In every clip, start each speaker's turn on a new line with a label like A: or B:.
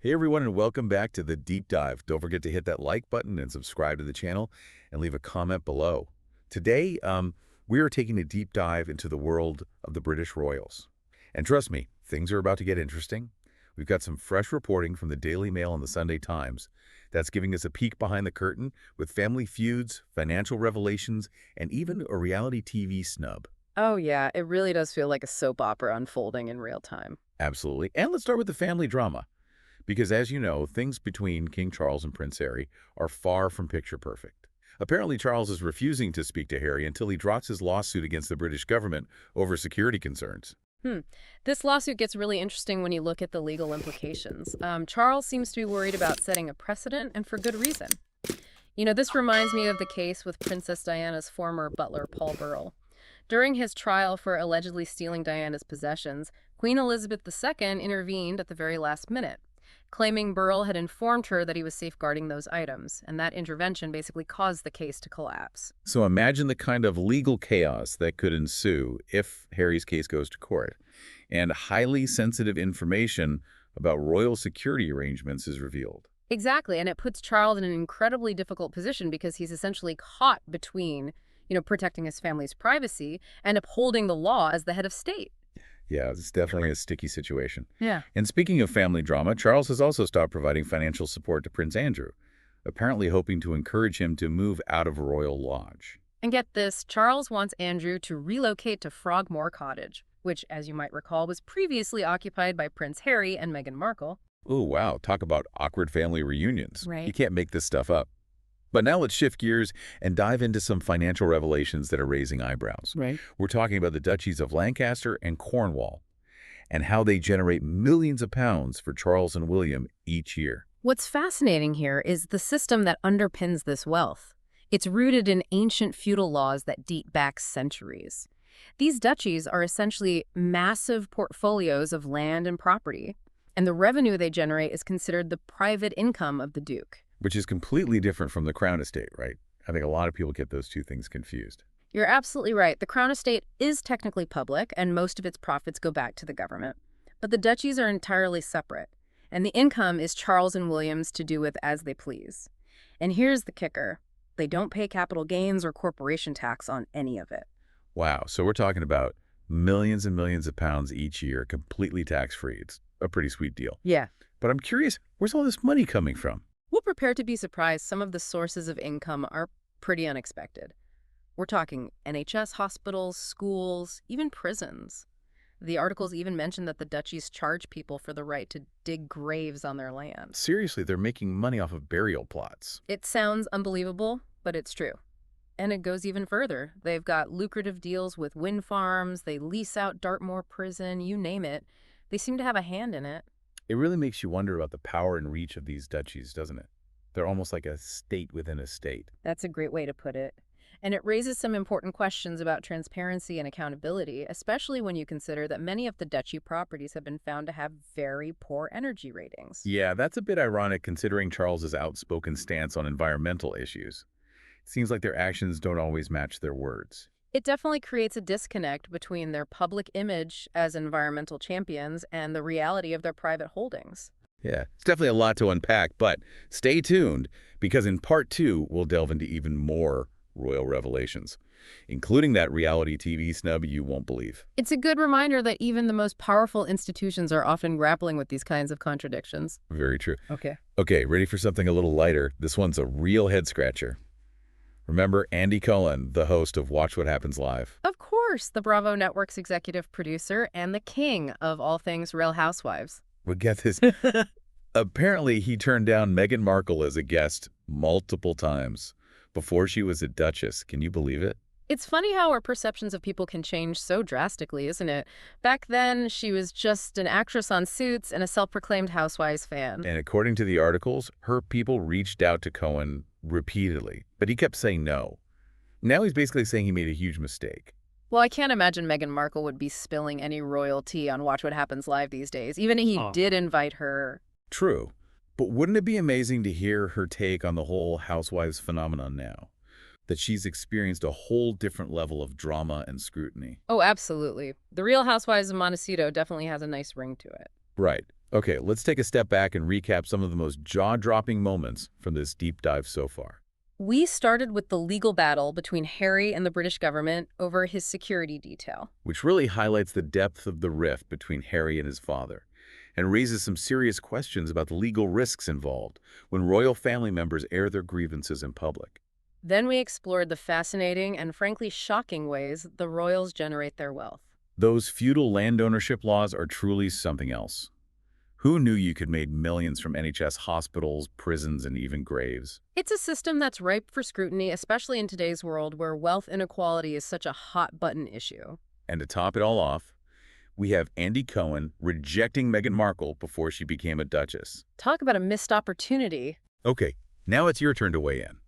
A: Hey everyone, and welcome back to the Deep Dive. Don't forget to hit that like button and subscribe to the channel and leave a comment below. Today, we are taking a deep dive into the world of the British royals. And trust me, things are about to get interesting. We've got some fresh reporting from the Daily Mail and the Sunday Times that's giving us a peek behind the curtain with family feuds, financial revelations, and even a reality TV snub.
B: Oh, yeah, it really does feel like a soap opera unfolding in real time.
A: Absolutely. And let's start with the family drama. Because as you know, things between King Charles and Prince Harry are far from picture perfect. Apparently, Charles is refusing to speak to Harry until he drops his lawsuit against the British government over security concerns.
B: Hmm. This lawsuit gets really interesting when you look at the legal implications. Charles seems to be worried about setting a precedent, and for good reason. This reminds me of the case with Princess Diana's former butler, Paul Burrell. During his trial for allegedly stealing Diana's possessions, Queen Elizabeth II intervened at the very last minute, claiming Burrell had informed her that he was safeguarding those items, and that intervention basically caused the case to collapse.
A: So imagine the kind of legal chaos that could ensue if Harry's case goes to court, and highly sensitive information about royal security arrangements is revealed.
B: Exactly, and it puts Charles in an incredibly difficult position because he's essentially caught between, protecting his family's privacy and upholding the law as the head of state.
A: Yeah, it's definitely a sticky situation.
B: Yeah.
A: And speaking of family drama, Charles has also stopped providing financial support to Prince Andrew, apparently hoping to encourage him to move out of Royal Lodge.
B: And get this, Charles wants Andrew to relocate to Frogmore Cottage, which, as you might recall, was previously occupied by Prince Harry and Meghan Markle.
A: Oh, wow. Talk about awkward family reunions.
B: Right.
A: You can't make this stuff up. But now let's shift gears and dive into some financial revelations that are raising eyebrows.
B: Right.
A: We're talking about the duchies of Lancaster and Cornwall and how they generate millions of pounds for Charles and William each year.
B: What's fascinating here is the system that underpins this wealth. It's rooted in ancient feudal laws that date back centuries. These duchies are essentially massive portfolios of land and property, and the revenue they generate is considered the private income of the duke.
A: Which is completely different from the Crown Estate, right? I think a lot of people get those two things confused.
B: You're absolutely right. The Crown Estate is technically public, and most of its profits go back to the government. But the duchies are entirely separate, and the income is Charles and William's to do with as they please. And here's the kicker. They don't pay capital gains or corporation tax on any of it.
A: Wow, so we're talking about millions and millions of pounds each year, completely tax-free. It's a pretty sweet deal.
B: Yeah.
A: But I'm curious, where's all this money coming from?
B: We'll prepare to be surprised. Some of the sources of income are pretty unexpected. We're talking NHS hospitals, schools, even prisons. The articles even mention that the duchies charge people for the right to dig graves on their land.
A: Seriously, they're making money off of burial plots.
B: It sounds unbelievable, but it's true. And it goes even further. They've got lucrative deals with wind farms, they lease out Dartmoor Prison, you name it. They seem to have a hand in it.
A: It really makes you wonder about the power and reach of these duchies, doesn't it? They're almost like a state within a state.
B: That's a great way to put it. And it raises some important questions about transparency and accountability, especially when you consider that many of the duchy properties have been found to have very poor energy ratings.
A: Yeah, that's a bit ironic considering Charles's outspoken stance on environmental issues. It seems like their actions don't always match their words.
B: It definitely creates a disconnect between their public image as environmental champions and the reality of their private holdings.
A: Yeah, it's definitely a lot to unpack, but stay tuned because in part 2, we'll delve into even more royal revelations, including that reality TV snub you won't believe.
B: It's a good reminder that even the most powerful institutions are often grappling with these kinds of contradictions.
A: Very true.
B: Okay.
A: Okay, ready for something a little lighter? This one's a real head-scratcher. Remember Andy Cohen, the host of Watch What Happens Live?
B: Of course, the Bravo Network's executive producer and the king of all things Real Housewives.
A: Well, get this. Apparently, he turned down Meghan Markle as a guest multiple times before she was a duchess. Can you believe it?
B: It's funny how our perceptions of people can change so drastically, isn't it? Back then, she was just an actress on Suits and a self-proclaimed Housewives fan.
A: And according to the articles, her people reached out to Cohen repeatedly, but he kept saying no. Now he's basically saying he made a huge mistake.
B: Well, I can't imagine Meghan Markle would be spilling any royalty on Watch What Happens Live these days, even if he did invite her.
A: True, but wouldn't it be amazing to hear her take on the whole Housewives phenomenon now? That she's experienced a whole different level of drama and scrutiny.
B: Oh, absolutely. The Real Housewives of Montecito definitely has a nice ring to it.
A: Right. Okay, let's take a step back and recap some of the most jaw-dropping moments from this deep dive so far,
B: We started with the legal battle between Harry and the British government over his security detail.
A: which really highlights the depth of the rift between Harry and his father, and raises some serious questions about the legal risks involved when royal family members air their grievances in public.
B: Then we explored the fascinating and frankly shocking ways the royals generate their wealth.
A: Those feudal land ownership laws are truly something else. Who knew you could make millions from NHS hospitals, prisons, and even graves?
B: It's a system that's ripe for scrutiny, especially in today's world where wealth inequality is such a hot-button issue.
A: And to top it all off, we have Andy Cohen rejecting Meghan Markle before she became a duchess.
B: Talk about a missed opportunity.
A: Okay, now it's your turn to weigh in.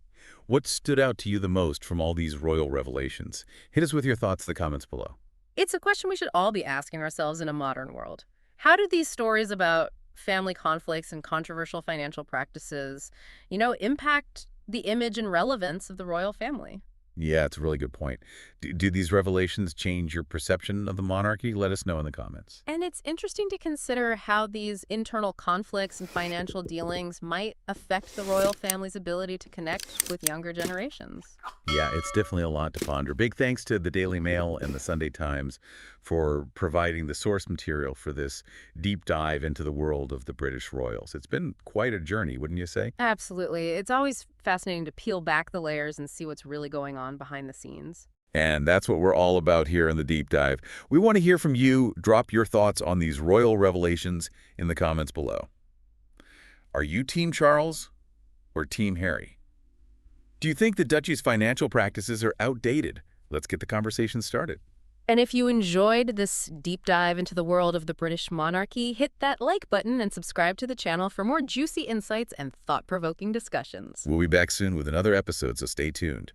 A: What stood out to you the most from all these royal revelations? Hit us with your thoughts in the comments below.
B: It's a question we should all be asking ourselves in a modern world. How do these stories about family conflicts and controversial financial practices, impact the image and relevance of the royal family?
A: Yeah, it's a really good point. Do these revelations change your perception of the monarchy? Let us know in the comments.
B: And it's interesting to consider how these internal conflicts and financial dealings might affect the royal family's ability to connect with younger generations.
A: Yeah, it's definitely a lot to ponder. Big thanks to the Daily Mail and the Sunday Times for providing the source material for this deep dive into the world of the British royals. It's been quite a journey, wouldn't you say?
B: Absolutely. It's always fascinating to peel back the layers and see what's really going on behind the scenes.
A: And that's what we're all about here in the deep dive. We want to hear from you. Drop your thoughts on these royal revelations in the comments below. Are you Team Charles or Team Harry? Do you think the duchy's financial practices are outdated? Let's get the conversation started.
B: And if you enjoyed this deep dive into the world of the British monarchy, hit that like button and subscribe to the channel for more juicy insights and thought-provoking discussions.
A: We'll be back soon with another episode, so stay tuned.